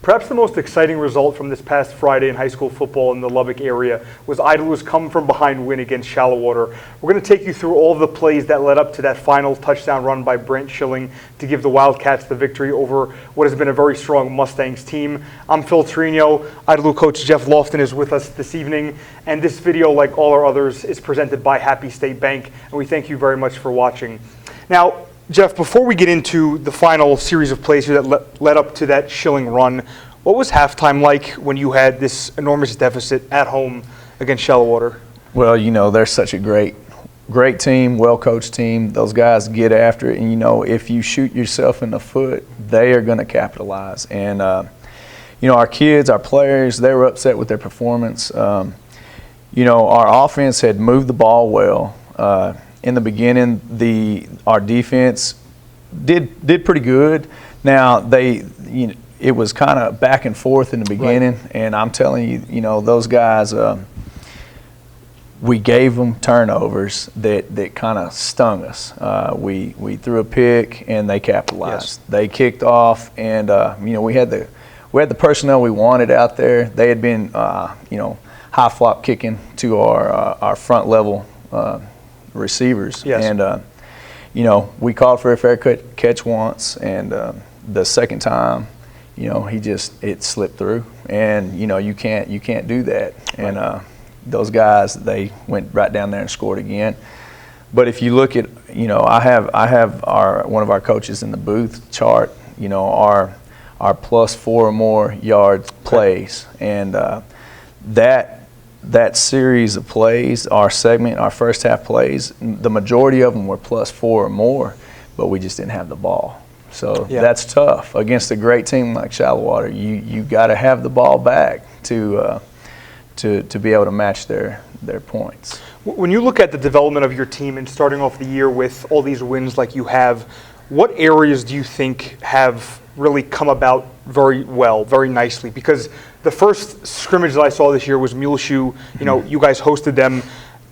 Perhaps the most exciting result from this past Friday in high school football in the Lubbock area was Idalu's come-from-behind win against Shallow-Water. We're going to take you through all of the plays that led up to that final touchdown run by Brent Schilling to give the Wildcats the victory over what has been a very strong Mustangs team. I'm Phil Trino. Idalu coach Jeff Lofton is with us this evening, and this video, like all our others, is presented by Happy State Bank, and we thank you very much for watching. Now, Jeff, before we get into the final series of plays that led up to that Schilling run, what was halftime like when you had this enormous deficit at home against Shallow-Water? Well, you know, they're such a great team, well-coached team. Those guys get after it, and, you know, if you shoot yourself in the foot, they are going to capitalize. And, you know, our kids, our players, they were upset with their performance. You know, our offense had moved the ball well. In the beginning, our defense did pretty good. Now it was kind of back and forth in the beginning, right. And I'm telling you, you know, those guys, we gave them turnovers that kind of stung us. We threw a pick and they capitalized. Yes. They kicked off, and you know, we had the personnel we wanted out there. They had been you know, high flop kicking to our front level receivers. Yes. And you know, we called for a fair catch once, and the second time, you know, it slipped through, and you know, you can't do that. Right. And those guys, they went right down there and scored again. But if you look at, you know, I have one of our coaches in the booth chart, you know, our +4 or more yards plays, and that series of plays, our first half plays, the majority of them were +4 or more, but we just didn't have the ball. So yeah, that's tough against a great team like Shallow-Water. You got to have the ball back to be able to match their points. When you look at the development of your team and starting off the year with all these wins like you have, what areas do you think have really come about very well, very nicely? Because the first scrimmage that I saw this year was Muleshoe. You know, you guys hosted them.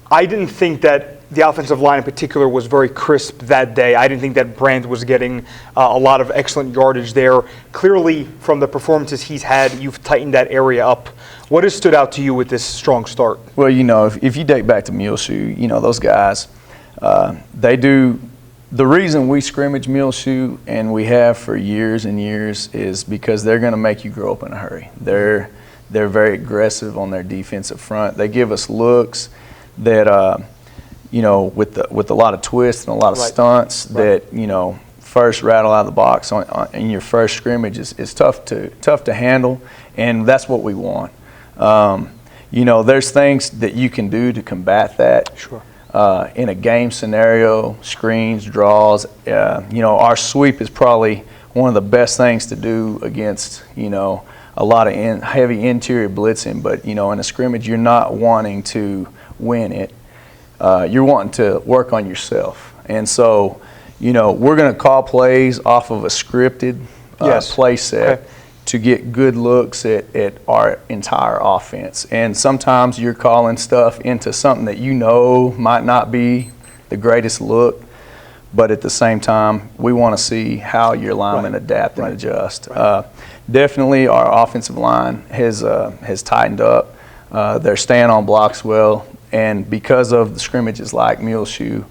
I didn't think that the offensive line in particular was very crisp that day. I didn't think that Brandt was getting a lot of excellent yardage there. Clearly, from the performances he's had, you've tightened that area up. What has stood out to you with this strong start? Well, you know, if you date back to Muleshoe, you know, those guys, they do. The reason we scrimmage Muleshoe, and we have for years and years, is because they're going to make you grow up in a hurry. They're very aggressive on their defensive front. They give us looks that, you know, with a lot of twists and a lot of stunts that, you know, first rattle out of the box in your first scrimmage is tough to handle, and that's what we want. You know, there's things that you can do to combat that. Sure. In a game scenario, screens, draws, you know, our sweep is probably one of the best things to do against, you know, a lot of heavy interior blitzing. But, you know, in a scrimmage, you're not wanting to win it. You're wanting to work on yourself. And so, you know, we're going to call plays off of a scripted play set to get good looks at our entire offense. And sometimes you're calling stuff into something that you know might not be the greatest look, but at the same time, we want to see how your linemen adapt and adjust. Definitely our offensive line has tightened up. They're staying on blocks well, and because of the scrimmages like Muleshoe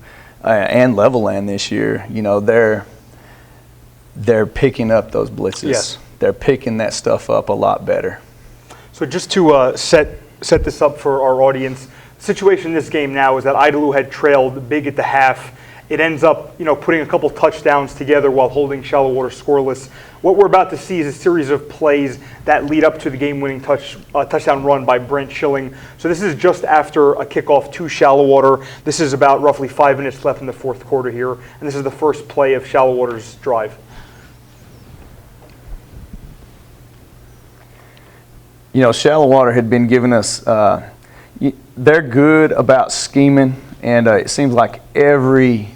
and Levelland this year, you know, they're picking up those blitzes. Yes. They're picking that stuff up a lot better. So just to set this up for our audience, the situation in this game now is that Idalu had trailed big at the half. It ends up, you know, putting a couple touchdowns together while holding Shallow-Water scoreless. What we're about to see is a series of plays that lead up to the game-winning touchdown run by Brent Schilling. So this is just after a kickoff to Shallow-Water. This is about roughly 5 minutes left in the fourth quarter here, and this is the first play of Shallow-Water's drive. You know, Shallow-Water had been giving us, they're good about scheming, and it seems like every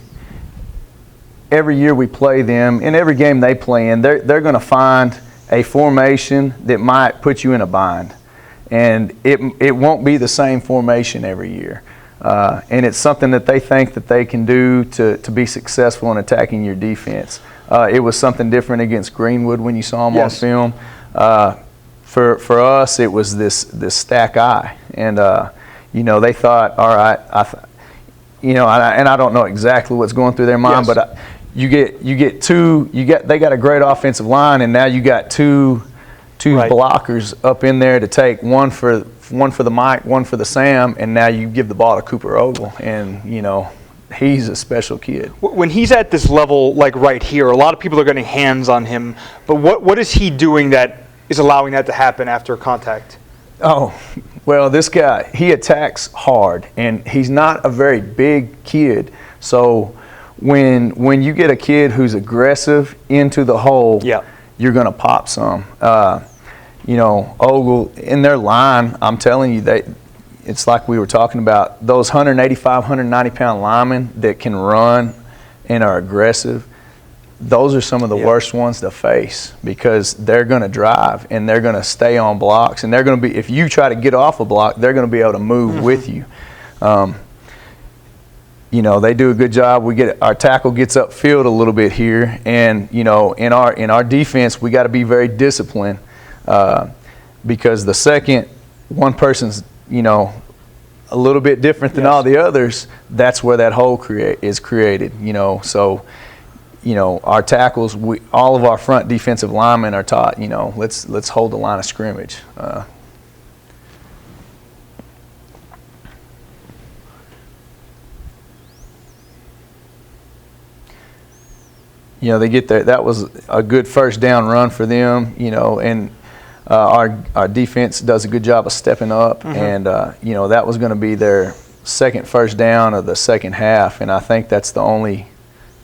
year we play them, in every game they play in, they're going to find a formation that might put you in a bind. And it won't be the same formation every year. And it's something that they think that they can do to be successful in attacking your defense. It was something different against Greenwood when you saw them on film. For us, it was this stack eye, and they thought, all right, I don't know exactly what's going through their mind, Yes. but they got a great offensive line, and now you got two Right. blockers up in there to take one for the Mike, one for the Sam, and now you give the ball to Cooper Ogle, and he's a special kid. When he's at this level, like right here, a lot of people are getting hands on him, but what is he doing that is allowing that to happen after contact? Oh, well, this guy, he attacks hard, and he's not a very big kid. So when you get a kid who's aggressive into the hole, Yeah. you're going to pop some. Ogle, in their line, I'm telling you, it's like we were talking about, those 185, 190-pound linemen that can run and are aggressive, those are some of the worst ones to face, because they're going to drive and they're going to stay on blocks, and they're going to be, if you try to get off a block, they're going to be able to move with you. They do a good job. Our tackle gets upfield a little bit here, and in our defense, we got to be very disciplined, because the second one person's a little bit different than all the others, that's where that hole is created. So our tackles, all of our front defensive linemen are taught, let's hold the line of scrimmage. They get there. That was a good first down run for them, and our defense does a good job of stepping up, and that was going to be their second first down of the second half, and I think that's the only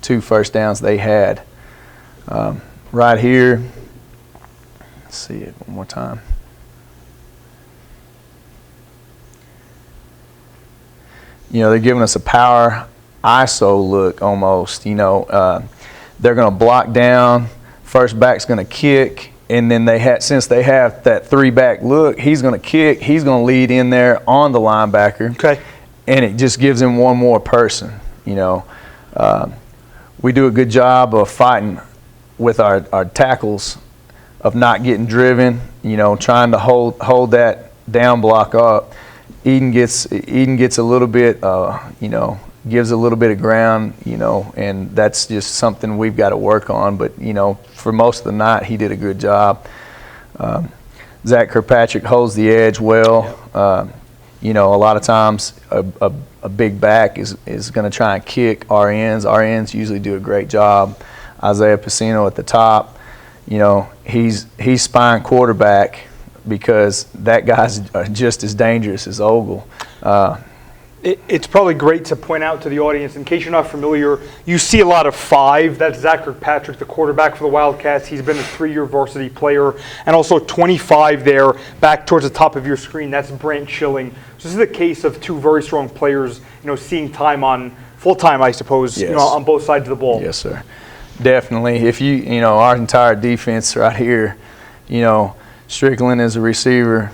2 first downs they had. Right here, let's see it one more time. They're giving us a power ISO look almost. They're going to block down, first back's going to kick, and then since they have that 3-back look, he's going to kick, he's going to lead in there on the linebacker. Okay. And it just gives him one more person. We do a good job of fighting with our tackles, of not getting driven, trying to hold that down block up. Eden gets a little bit, gives a little bit of ground, and that's just something we've got to work on. But, for most of the night, he did a good job. Zach Kirkpatrick holds the edge well. A lot of times a big back is going to try and kick our ends. Our ends usually do a great job. Isaiah Pacino at the top, he's spine quarterback, because that guy's just as dangerous as Ogle. It's probably great to point out to the audience, in case you're not familiar, you see a lot of 5. That's Zach Kirkpatrick, the quarterback for the Wildcats. He's been a 3-year varsity player. And also 25 there, back towards the top of your screen, that's Brant Schilling. So this is the case of 2 very strong players, seeing time on full-time, I suppose, Yes. on both sides of the ball. Yes, sir. Definitely. If our entire defense right here, Strickland is a receiver.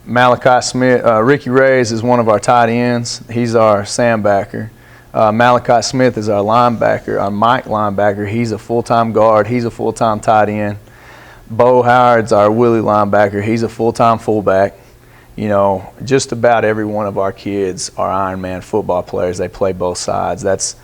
Malachi Smith, Ricky Reyes is one of our tight ends. He's our sandbacker. Malachi Smith is our linebacker, our Mike linebacker. He's a full-time guard. He's a full-time tight end. Bo Howard's our Willie linebacker. He's a full-time fullback. Just about every one of our kids are Ironman football players. They play both sides. That's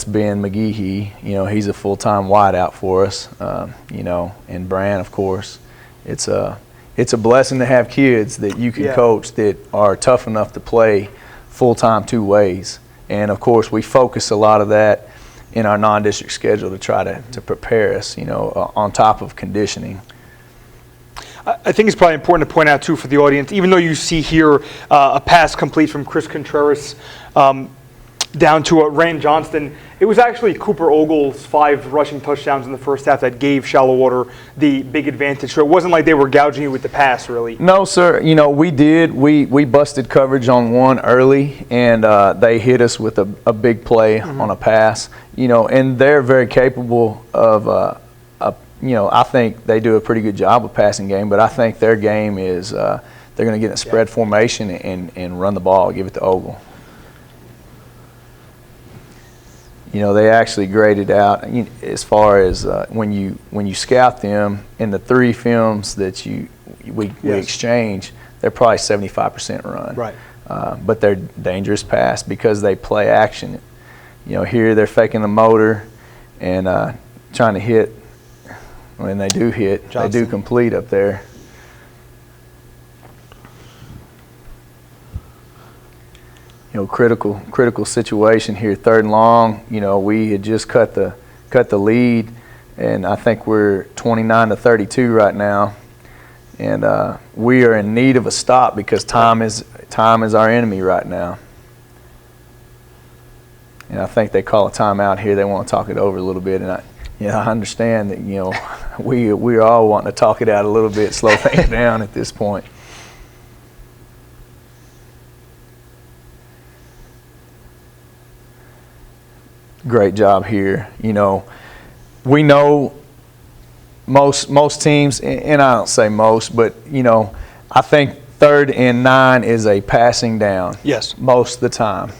Ben McGehee. He's a full-time wideout for us. And Brand, of course. It's a blessing to have kids that you can coach that are tough enough to play full-time 2 ways. And of course, we focus a lot of that in our non-district schedule to try to prepare us, on top of conditioning. I think it's probably important to point out, too, for the audience, even though you see here a pass complete from Chris Contreras down to Rand Johnston, it was actually Cooper Ogle's 5 rushing touchdowns in the first half that gave Shallowater the big advantage. So it wasn't like they were gouging you with the pass, really. No, sir. We did. We busted coverage on one early, and they hit us with a big play on a pass. And they're very capable of I think they do a pretty good job of passing game, but I think their game is they're going to get in a spread formation and run the ball, give it to Ogle. they actually graded out as far as when you scout them in the 3 films that we exchange, they're probably 75% run. Right. But they're dangerous pass because they play action. Here they're faking the motor and trying to hit. When they do hit, Johnson. They do complete up there. Critical situation here, 3rd and long. We had just cut the lead, and I think we're 29-32 right now, and we are in need of a stop because time is our enemy right now. And I think they call a timeout here. They want to talk it over a little bit, and I understand that we are all wanting to talk it out a little bit, slow things down at this point. Great job here. We know most teams, and I don't say most, but I think 3rd and 9 is a passing down. Yes. Most of the time.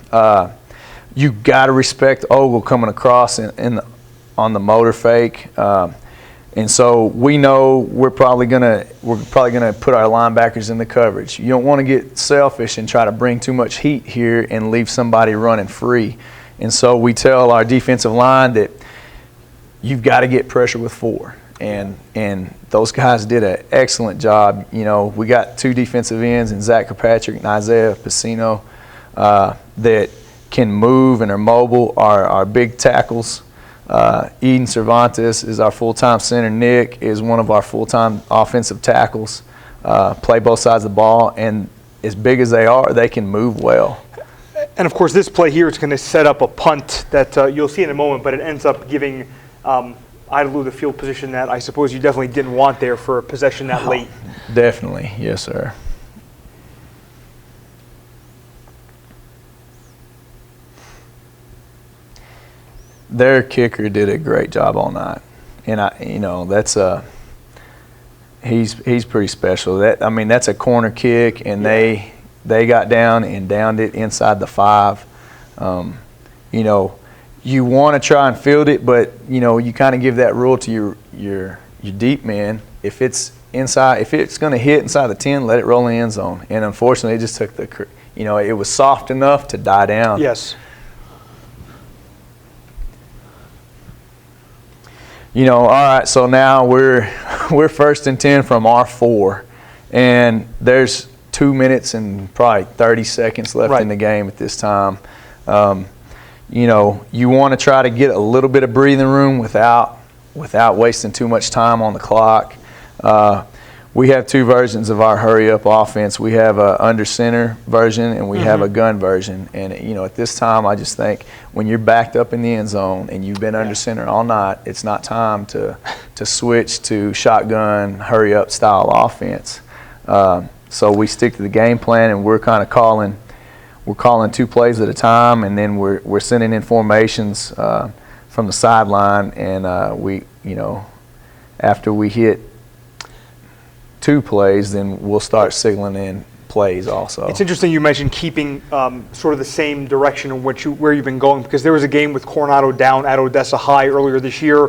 You got to respect Ogle coming across on the motor fake, and so we know we're probably gonna put our linebackers in the coverage. You don't want to get selfish and try to bring too much heat here and leave somebody running free. And so we tell our defensive line that you've got to get pressure with 4. And those guys did an excellent job. We got 2 defensive ends in Zach Kirkpatrick and Isaiah Pacino that can move and are mobile, are big tackles. Eden Cervantes is our full-time center. Nick is one of our full-time offensive tackles. Play both sides of the ball, and as big as they are, they can move well. And of course, this play here is going to set up a punt that you'll see in a moment, but it ends up giving Idalou the field position that I suppose you definitely didn't want there for a possession that late. Definitely, yes, sir. Their kicker did a great job all night, and that's he's pretty special. That's a corner kick, and they got down and downed it inside the 5. You want to try and field it, but you kind of give that rule to your deep man. If it's going to hit inside the 10, let it roll in the end zone. And unfortunately, it just took it was soft enough to die down. Yes. All right, so now we're 1st and 10 from our 4, and there's 2 minutes and probably 30 seconds left in the game at this time. You want to try to get a little bit of breathing room without wasting too much time on the clock. We have 2 versions of our hurry-up offense. We have a under center version and we have a gun version. And at this time, I just think when you're backed up in the end zone and you've been under center all night, it's not time to switch to shotgun hurry-up style offense. So we stick to the game plan, and we're kind of calling 2 plays at a time, and then we're sending in formations from the sideline, and after we hit 2 plays, then we'll start signaling in plays also. It's interesting you mentioned keeping sort of the same direction in where you've been going, because there was a game with Coronado down at Odessa High earlier this year,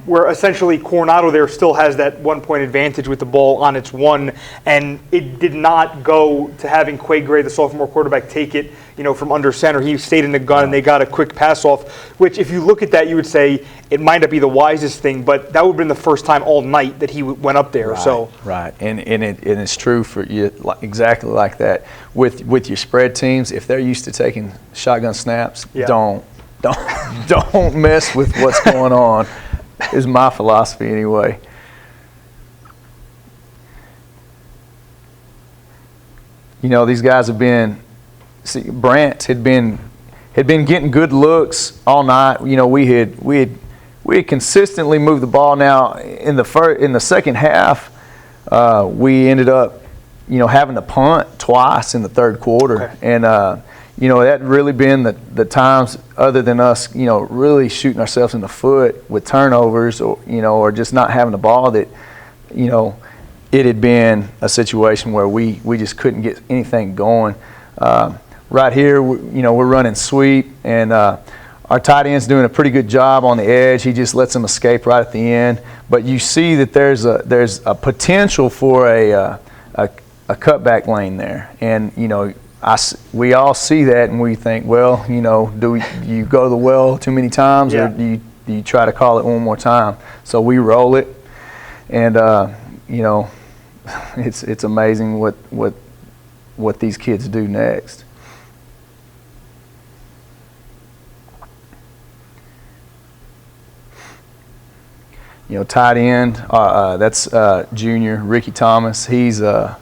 where essentially Coronado there still has that 1-point advantage with the ball on its 1, and it did not go to having Quay Gray, the sophomore quarterback, take it from under center. He stayed in the gun, and they got a quick pass off, which if you look at that, you would say it might not be the wisest thing, but that would have been the first time all night that he went up there. Right, and it's true for you, exactly like that. With your spread teams, if they're used to taking shotgun snaps, don't mess with what's going on, is my philosophy anyway. These guys have been. Brant had been getting good looks all night. We had consistently moved the ball. Now in the second half, we ended up having to punt twice in the 3rd quarter, and that really been the times other than us really shooting ourselves in the foot with turnovers or just not having the ball that it had been a situation where we just couldn't get anything going. Right here, we're running sweep, and our our tight end's doing a pretty good job on the edge. He just lets them escape right at the end. But you see that there's a potential for a cutback lane there, and we all see that, and we think, well, do you go to the well too many times, or do you try to call it one more time? So we roll it, and it's amazing what these kids do next. Tight end, that's junior Ricky Thomas. He does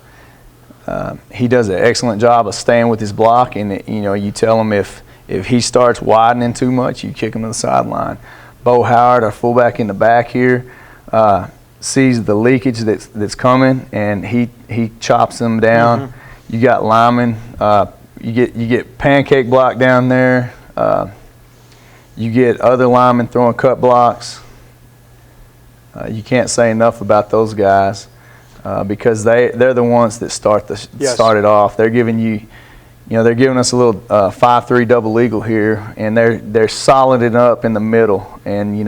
an excellent job of staying with his block, and you tell him if he starts widening too much, you kick him to the sideline. Bo Howard, our fullback in the back here, sees the leakage that's coming, and he chops them down. Mm-hmm. You got linemen, you get pancake block down there. You get other linemen throwing cut blocks. You can't say enough about those guys because they're the ones that start it off. They're giving they're giving us a little 5-3 double eagle here, and they're soliding up in the middle, and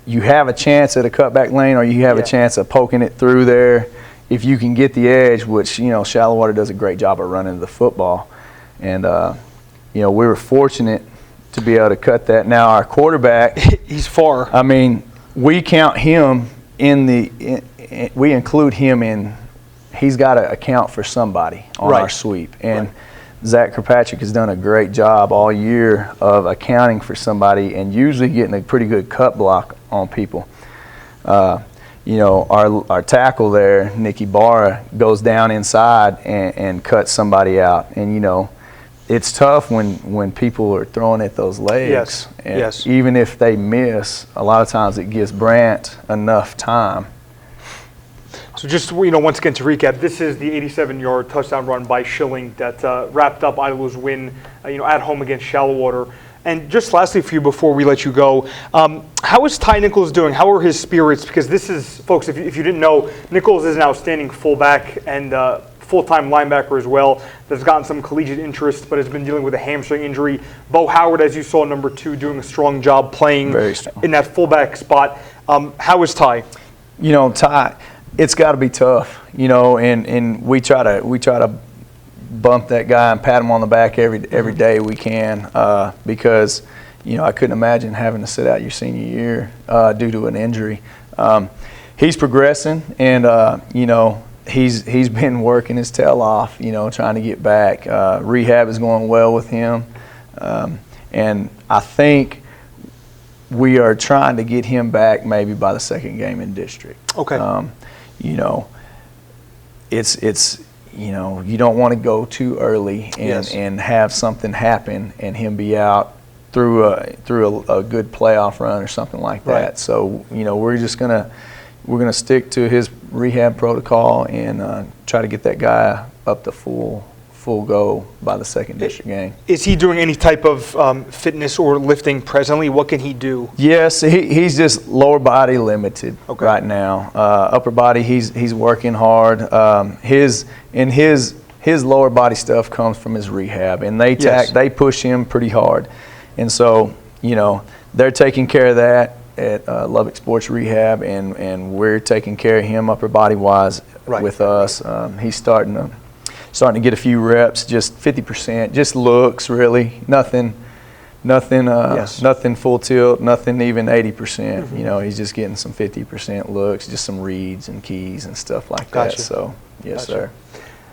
you have a chance at a cutback lane, or you have a chance of poking it through there if you can get the edge, which Shallow Water does a great job of running the football, and we were fortunate to be able to cut that. Now our quarterback, he's far. I mean, we count him we include him in. He's got to account for somebody on our sweep, and Zach Kirkpatrick has done a great job all year of accounting for somebody and usually getting a pretty good cut block on people. Our tackle there, Nicky Barra, goes down inside and cuts somebody out, and it's tough when people are throwing at those legs. Yes. Even if they miss, a lot of times it gives Brant enough time. So just once again to recap, this is the 87-yard touchdown run by Schilling that wrapped up Idle's win, at home against Shallow Water. And just lastly for you before we let you go, how is Ty Nichols doing? How are his spirits? Because this is, folks, if you didn't know, Nichols is an outstanding fullback and full-time linebacker as well that's gotten some collegiate interest but has been dealing with a hamstring injury. Bo Howard, as you saw, number 2, doing a strong job playing in that fullback spot. How is Ty? Ty, it's got to be tough, and we try to bump that guy and pat him on the back every day we can because I couldn't imagine having to sit out your senior year due to an injury. He's progressing, and he's been working his tail off, trying to get back. Rehab is going well with him, and I think we are trying to get him back maybe by the second game in district. Okay. It's you don't want to go too early and have something happen and him be out through a good playoff run or something like that. Right. So we're gonna stick to his rehab protocol and try to get that guy up to full go by the second district game. Is he doing any type of fitness or lifting presently? What can he do? Yes, he's just lower body limited right now. Upper body, he's working hard. His lower body stuff comes from his rehab, and they push him pretty hard, and so they're taking care of that at Lubbock Sports Rehab, and we're taking care of him upper body wise with us. He's starting to get a few reps, just 50%, just looks really, nothing full tilt, nothing even 80%. Mm-hmm. He's just getting some 50% looks, just some reads and keys and stuff like that. So, yes, sir.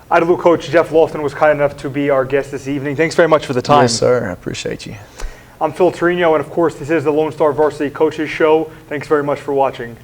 Idle coach Jeff Lofton was kind enough to be our guest this evening. Thanks very much for the time. Yes, sir. I appreciate you. I'm Phil Torino, and of course, this is the Lone Star Varsity Coaches Show. Thanks very much for watching.